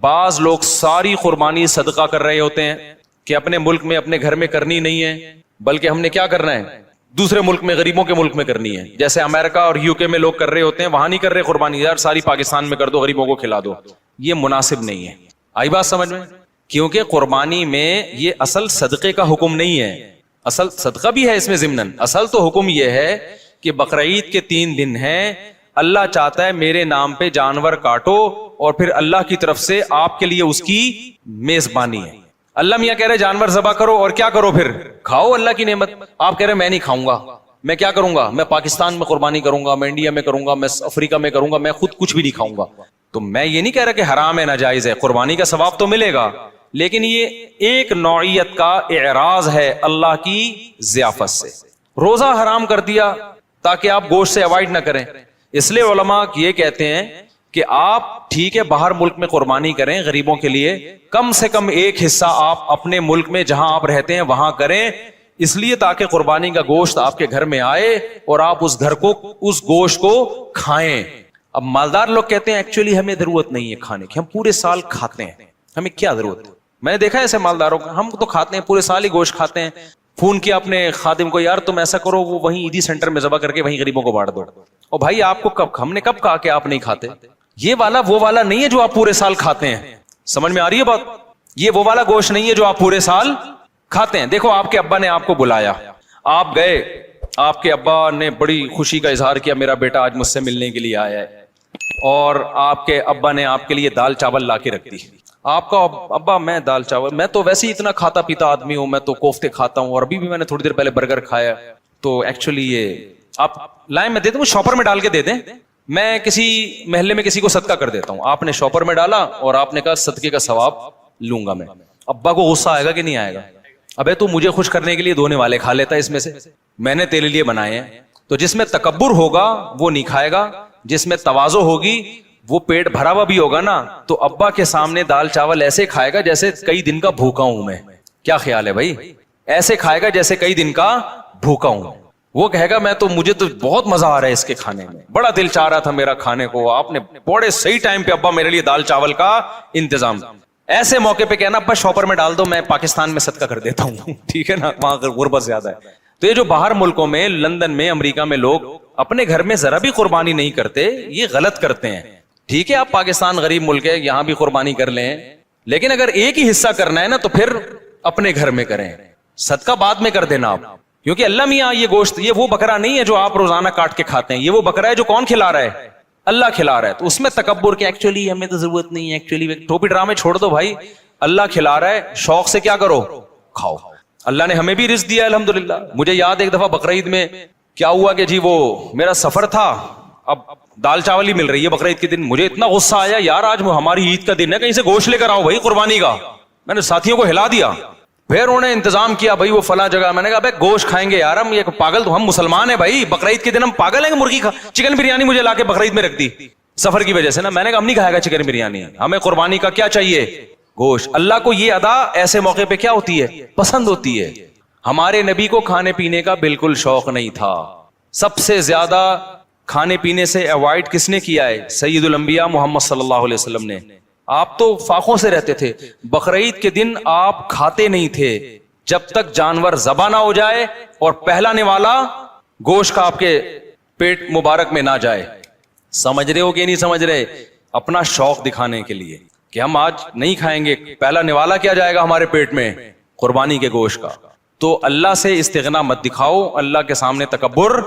بعض لوگ ساری قربانی صدقہ کر رہے ہوتے ہیں کہ اپنے ملک میں, اپنے گھر میں کرنی نہیں ہے, بلکہ ہم نے کیا کرنا ہے؟ دوسرے ملک میں, غریبوں کے ملک میں کرنی ہے. جیسے امریکہ اور UK میں لوگ کر رہے ہوتے ہیں, وہاں نہیں کر رہے قربانی, یار ساری پاکستان میں کر دو, غریبوں کو کھلا دو. یہ مناسب نہیں ہے. آئی بات سمجھ میں؟ کیونکہ قربانی میں یہ اصل صدقے کا حکم نہیں ہے. اصل صدقہ بھی ہے اس میں ضمناً, اصل تو حکم یہ ہے کہ بقرعید کے 3 دن ہیں, اللہ چاہتا ہے میرے نام پہ جانور کاٹو اور پھر اللہ کی طرف سے آپ کے لیے اس کی میزبانی ہے. اللہ میاں کہہ رہے جانور ذبح کرو اور کیا کرو پھر کھاؤ اللہ کی نعمت. آپ کہہ رہے میں نہیں کھاؤں گا, میں کیا کروں گا, میں پاکستان میں قربانی کروں گا, میں انڈیا میں کروں گا, میں افریقہ میں کروں گا, میں خود کچھ بھی نہیں کھاؤں گا. تو میں یہ نہیں کہہ رہا کہ حرام ہے ناجائز ہے, قربانی کا ثواب تو ملے گا, لیکن یہ ایک نوعیت کا اعراض ہے اللہ کی ضیافت سے. روزہ حرام کر دیا تاکہ آپ گوشت سے اوائڈ نہ کریں. اس لیے علماء یہ کہتے ہیں کہ آپ ٹھیک ہے باہر ملک میں قربانی کریں غریبوں کے لیے, کم سے کم ایک حصہ آپ اپنے ملک میں جہاں آپ رہتے ہیں وہاں کریں, اس لیے تاکہ قربانی کا گوشت آپ کے گھر میں آئے اور آپ اس گھر کو اس گوشت کو کھائیں. اب مالدار لوگ کہتے ہیں ایکچولی ہمیں ضرورت نہیں ہے کھانے کی, ہم پورے سال کھاتے ہیں, ہمیں کیا ضرورت ہے. میں نے دیکھا ہے ایسے مالداروں کو, ہم تو کھاتے ہیں پورے سال ہی گوشت کھاتے ہیں. فون کیا اپنے خادم کو, یار تم ایسا کرو وہ وہیں عیدی سینٹر میں ذبح کر کے وہیں غریبوں کو بانٹ دو. اور بھائی آپ کو ہم نے کب کہا کہ آپ نہیں کھاتے؟ یہ والا وہ والا نہیں ہے جو آپ پورے سال کھاتے ہیں, سمجھ میں آ رہی ہے بات؟ یہ وہ والا گوشت نہیں ہے جو آپ پورے سال کھاتے ہیں. دیکھو آپ کے ابا نے آپ کو بلایا, آپ گئے, آپ کے ابا نے بڑی خوشی کا اظہار کیا میرا بیٹا آج مجھ سے ملنے کے لیے آیا ہے, اور آپ کے ابا نے آپ کے لیے دال چاول لا کے رکھ دی. آپ کا ابا میں دال چاول, میں تو ویسے ہی اتنا کھاتا پیتا آدمی ہوں, میں تو کوفتے کھاتا ہوں, اور ابھی بھی میں نے تھوڑی دیر پہلے برگر کھایا, تو ایکچولی یہ آپ لائن میں دے دیں, شاپر میں ڈال کے دے دیں, میں کسی محلے میں کسی کو صدقہ کر دیتا ہوں. آپ نے شاپر میں ڈالا اور آپ نے کہا صدقے کا ثواب لوں گا میں. ابا کو غصہ آئے گا کہ نہیں آئے گا؟ ابے تو مجھے خوش کرنے کے لیے دھونے والے کھا لیتا ہے اس میں سے, میں نے تیرے لیے بنائے ہیں. تو جس میں تکبر ہوگا وہ نہیں کھائے گا, جس میں تواضع ہوگی وہ پیٹ بھرا ہوا بھی ہوگا نا, تو ابا کے سامنے دال چاول ایسے کھائے گا جیسے کئی دن کا بھوکا ہوں میں. کیا خیال ہے بھائی؟ ایسے کھائے گا جیسے کئی دن کا بھوکا ہوں. وہ کہے گا میں تو مجھے تو بہت مزہ آ رہا ہے اس کے کھانے میں, بڑا دل چاہ رہا تھا میرا کھانے کو, آپ نے بڑے صحیح ٹائم پہ ابا میرے لیے دال چاول کا انتظام. ایسے موقع پہ کہنا ابا شاپر میں ڈال دو, میں پاکستان میں صدقہ کر دیتا ہوں. ٹھیک ہے نا, وہاں غربت زیادہ ہے. تو یہ جو باہر ملکوں میں, لندن میں, امریکہ میں لوگ اپنے گھر میں ذرا بھی قربانی نہیں کرتے, یہ غلط کرتے ہیں. ٹھیک ہے آپ پاکستان غریب ملک ہے, یہاں بھی قربانی کر لیں, لیکن اگر ایک ہی حصہ کرنا ہے نا تو پھر اپنے گھر میں کریں, صدقہ بعد میں کر دینا آپ. کیونکہ اللہ میاں یہ گوشت, یہ وہ بکرا نہیں ہے جو آپ روزانہ کاٹ کے کھاتے ہیں, یہ وہ بکرا ہے جو کون کھلا رہا ہے؟ اللہ کھلا رہا ہے. تو اس میں تکبر کے ایکچولی ہمیں تو ضرورت نہیں ہے, ایکچولی ٹوپی ڈرامے چھوڑ دو بھائی, اللہ کھلا رہا ہے, شوق سے کیا کرو, کھاؤ. اللہ نے ہمیں بھی رزق دیا الحمدللہ. مجھے یاد ایک دفعہ بقرعید میں کیا ہوا کہ جی وہ میرا سفر تھا, اب دال چاول ہی مل رہی ہے بقرعید کے دن. مجھے اتنا غصہ آیا, یار آج ہماری عید کا دن ہے, کہیں سے گوشت لے کر آؤ بھائی قربانی کا. میں نے ساتھیوں کو ہلا دیا, پھر انہوں نے انتظام کیا بھائی وہ فلاں جگہ. میں نے کہا بھائی گوشت کھائیں گے یار ہم, یہ پاگل تو ہم مسلمان ہیں بھائی, بقرعید کے دن ہم پاگل ہیں کہ مرغی چکن بریانی مجھے لا کے بقرعید میں رکھ دی سفر کی وجہ سے نا. میں نے کہا ہم نہیں کھائے گا چکن بریانی, ہمیں قربانی کا کیا چاہیے, گوشت. اللہ کو یہ ادا ایسے موقع پہ کیا ہوتی ہے, پسند ہوتی ہے. ہمارے نبی کو کھانے پینے کا بالکل شوق نہیں تھا. سب سے زیادہ کھانے پینے سے اوائڈ کس نے کیا ہے؟ سید الانبیاء محمد صلی اللہ علیہ وسلم نے. آپ تو فاقوں سے رہتے تھے, بقرعید کے دن آپ کھاتے نہیں تھے جب تک جانور ذبح نہ ہو جائے اور پہلا نوالا گوشت کا آپ کے پیٹ مبارک میں نہ جائے. سمجھ رہے ہو کہ نہیں سمجھ رہے؟ اپنا شوق دکھانے کے لیے کہ ہم آج نہیں کھائیں گے, پہلا نوالا کیا جائے گا ہمارے پیٹ میں, قربانی کے گوشت کا. تو اللہ سے استغنا مت دکھاؤ, اللہ کے سامنے تکبر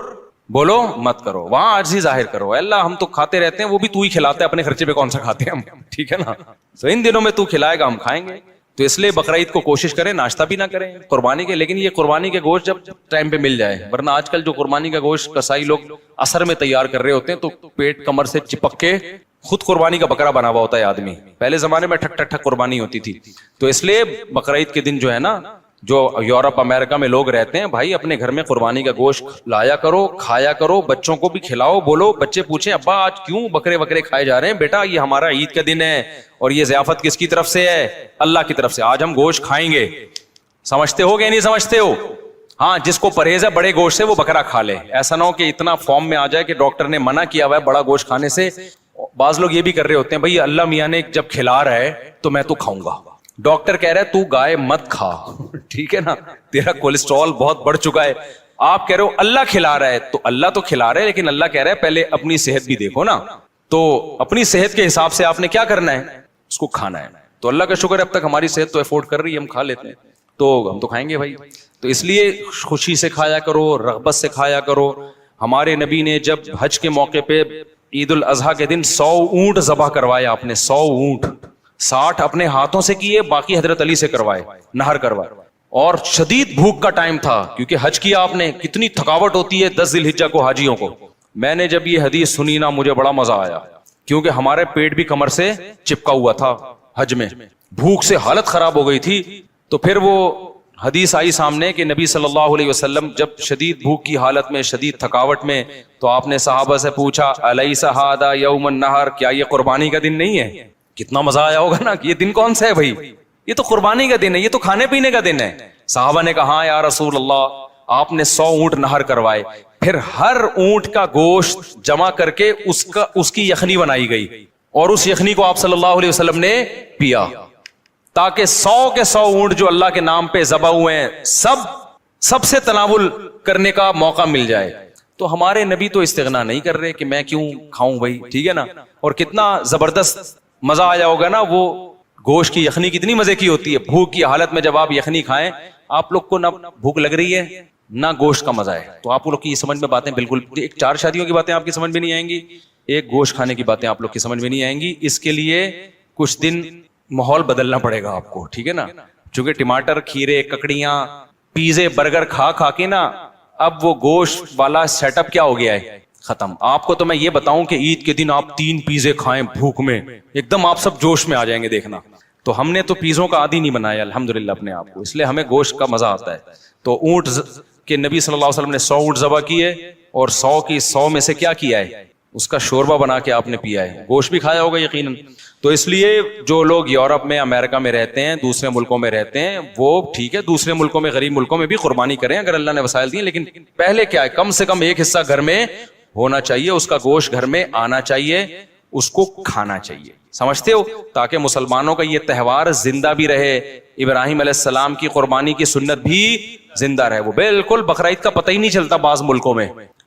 بولو مت کرو, وہاں عاجزی ظاہر کرو. اللہ ہم تو کھاتے رہتے ہیں, وہ بھی تو ہی کھلاتا ہے, اپنے خرچے پہ کون سا کھاتے ہیں ہم, ٹھیک ہے نا. تو ان دنوں میں تو کھلائے گا ہم کھائیں گے. تو اس لیے بقرعید کو کوشش کریں ناشتہ بھی نہ کریں قربانی کے, لیکن یہ قربانی کے گوشت جب ٹائم پہ مل جائے, ورنہ آج کل جو قربانی کا گوشت کسائی لوگ اثر میں تیار کر رہے ہوتے ہیں تو پیٹ کمر سے چپک کے خود قربانی کا بکرا بنا ہوا ہوتا ہے آدمی. پہلے زمانے میں ٹھک ٹھک ٹھک قربانی ہوتی تھی. تو اس لیے بقرعید کے دن جو ہے نا, جو یورپ امریکہ میں لوگ رہتے ہیں بھائی, اپنے گھر میں قربانی کا گوشت لایا کرو, کھایا کرو, بچوں کو بھی کھلاؤ. بولو, بچے پوچھیں ابا آج کیوں بکرے وکرے کھائے جا رہے ہیں؟ بیٹا یہ ہمارا عید کا دن ہے اور یہ ضیافت کس کی طرف سے ہے؟ اللہ کی طرف سے. آج ہم گوشت کھائیں گے. سمجھتے ہو کہ نہیں سمجھتے ہو؟ ہاں, جس کو پرہیز ہے بڑے گوشت سے وہ بکرا کھا لے. ایسا نہ ہو کہ اتنا فارم میں آ جائے کہ ڈاکٹر نے منع کیا ہوا ہے بڑا گوشت کھانے سے. بعض لوگ یہ بھی کر رہے ہوتے ہیں بھائی اللہ میاں نے جب کھلا رہا ہے تو میں تو کھاؤں گا. ڈاکٹر کہہ رہا ہے تو گائے مت کھا, ٹھیک ہے نا, تیرا کولیسٹرول بہت بڑھ چکا ہے. آپ کہہ رہے ہو اللہ کھلا رہا ہے, تو اللہ تو کھلا رہا ہے, لیکن اللہ کہہ رہا ہے پہلے اپنی صحت بھی دیکھو نا. تو اپنی صحت کے حساب سے آپ نے کیا کرنا ہے, اس کو کھانا ہے. تو اللہ کا شکر ہے اب تک ہماری صحت تو افورڈ کر رہی ہے, ہم کھا لیتے ہیں, تو ہم تو کھائیں گے بھائی. تو اس لیے خوشی سے کھایا کرو, رغبت سے کھایا کرو. ہمارے نبی نے جب حج کے موقع پہ عید الاضحیٰ کے دن 100 اونٹ ذبح کروائے آپ نے, 100 اونٹ, 60 اپنے ہاتھوں سے کیے, باقی حضرت علی سے کروائے, نہر کروائے. اور شدید بھوک کا ٹائم تھا کیونکہ حج کیا آپ نے, کتنی تھکاوٹ ہوتی ہے 10 ذی الحجہ کو حاجیوں کو. میں نے جب یہ حدیث سنی نا مجھے بڑا مزہ آیا, کیونکہ ہمارے پیٹ بھی کمر سے چپکا ہوا تھا حج میں, بھوک سے حالت خراب ہو گئی تھی. تو پھر وہ حدیث آئی سامنے کہ نبی صلی اللہ علیہ وسلم جب شدید بھوک کی حالت میں, شدید تھکاوٹ میں, تو آپ نے صحابہ سے پوچھا الیس ھذا یوم النحر, کیا یہ قربانی کا دن نہیں ہے؟ کتنا مزہ آیا ہوگا نا کہ یہ دن کون سا ہے بھائی, یہ تو قربانی کا دن ہے, یہ تو کھانے پینے کا دن ہے. صحابہ نے کہا یا رسول اللہ, آپ نے 100 اونٹ نہر کروائے, پھر ہر اونٹ کا گوشت جمع کر کے اس کی یخنی بنائی گئی, اور اس یخنی کو آپ صلی اللہ علیہ وسلم نے پیا, تاکہ 100 کے 100 اونٹ جو اللہ کے نام پہ ذبح ہوئے ہیں سب سے تناول کرنے کا موقع مل جائے. تو ہمارے نبی تو استغنا نہیں کر رہے کہ میں کیوں کھاؤں بھائی, ٹھیک ہے نا. اور کتنا زبردست مزہ آیا ہوگا نا, وہ گوشت کی یخنی کتنی مزے کی ہوتی ہے. بھوک کی حالت میں جب آپ یخنی کھائیں, آپ لوگ کو نہ بھوک لگ رہی ہے نہ گوشت کا مزہ ہے, تو آپ لوگ کی یہ سمجھ میں باتیں بالکل, ایک 4 شادیوں کی باتیں آپ کی سمجھ میں نہیں آئیں گی, ایک گوشت کھانے کی باتیں آپ لوگ کی سمجھ میں نہیں آئیں گی. اس کے لیے کچھ دن ماحول بدلنا پڑے گا آپ کو, ٹھیک ہے نا. چونکہ ٹماٹر, کھیرے, ککڑیاں, پیزے, برگر کھا کے نا اب وہ گوشت والا سیٹ اپ کیا ہو گیا ہے, ختم. آپ کو تو میں یہ بتاؤں کہ عید کے دن آپ 3 پیزے کھائیں بھوک میں, ایک دم آپ سب جوش میں آ جائیں گے, دیکھنا. تو ہم نے تو پیزوں کا عادی نہیں بنایا الحمدللہ اپنے آپ کو, اس لیے ہمیں گوشت کا مزہ آتا ہے. تو اونٹ کہ نبی صلی اللہ علیہ وسلم نے 100 اونٹ ذبح کیے, اور 100 کی 100 میں سے کیا کیا ہے, اس کا شوربہ بنا کے آپ نے پیا ہے, گوشت بھی کھایا ہوگا یقیناً. تو اس لیے جو لوگ یورپ میں, امریکہ میں رہتے ہیں, دوسرے ملکوں میں رہتے ہیں, وہ ٹھیک ہے دوسرے ملکوں میں, غریب ملکوں میں بھی قربانی کریں اگر اللہ نے وسائل دیے, لیکن پہلے کیا ہے, کم سے کم ایک حصہ گھر میں ہونا چاہیے, اس کا گوشت گھر میں آنا چاہیے, اس کو کھانا چاہیے. سمجھتے ہو, تاکہ مسلمانوں کا یہ تہوار زندہ بھی رہے, ابراہیم علیہ السلام کی قربانی کی سنت بھی زندہ رہے. وہ بالکل بقرعید کا پتہ ہی نہیں چلتا بعض ملکوں میں,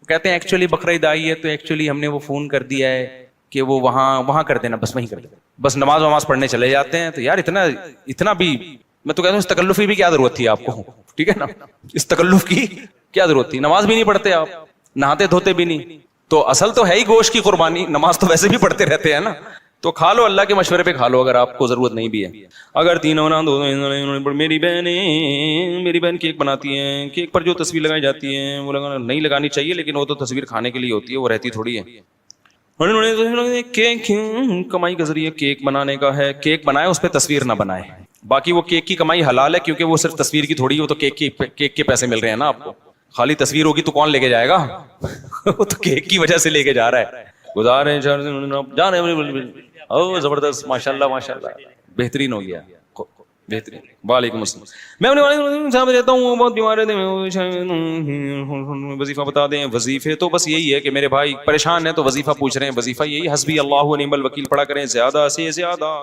کہتے ہیں ایکچولی بقرعید آئی ہے تو ایکچولی ہم نے وہ فون کر دیا ہے کہ وہ وہاں کر دینا, بس وہیں کر دینا, بس نماز پڑھنے چلے جاتے ہیں. تو یار اتنا بھی, میں تو کہتا ہوں اس تکلف کی بھی کیا ضرورت تھی آپ کو, ٹھیک ہے نا, اس تکلف کی کیا ضرورت تھی. نماز بھی نہیں پڑھتے آپ, نہاتے دھوتے بھی نہیں, تو اصل تو ہے ہی گوشت کی قربانی, نماز تو ویسے بھی پڑھتے رہتے ہیں نا. تو کھا لو, اللہ کے مشورے پہ کھا لو اگر آپ کو ضرورت نہیں بھی ہے. اگر تینوں نہ دو, میری بہن کیک بناتی ہیں, کیک پر جو تصویر لگائی جاتی ہے وہ نہیں لگانی چاہیے, لیکن وہ تو تصویر کھانے کے لیے ہوتی ہے, وہ رہتی تھوڑی ہے. کیک کمائی کا ذریعہ کیک بنانے کا ہے, کیک بنائے اس پہ تصویر نہ بنائے. باقی وہ کیک کی کمائی حلال ہے, کیونکہ وہ صرف تصویر کی تھوڑی, وہ تو کیک کے پیسے مل رہے ہیں نا آپ کو. خالی تصویر ہوگی تو کون لے کے جائے گا, وہ تو کیک کی وجہ سے لے کے جا رہا ہے. گزارے او زبردست, ماشاء اللہ بہترین ہو گیا, بہترین. وعلیکم السلام. میں رہتا ہوں, بہت بیمار رہتے ہیں, وظیفہ بتا دیں. وظیفے تو بس یہی ہے کہ میرے بھائی پریشان ہیں تو وظیفہ پوچھ رہے ہیں, وظیفہ یہی حسبی اللہ و نعم الوکیل پڑھا کریں زیادہ سے زیادہ.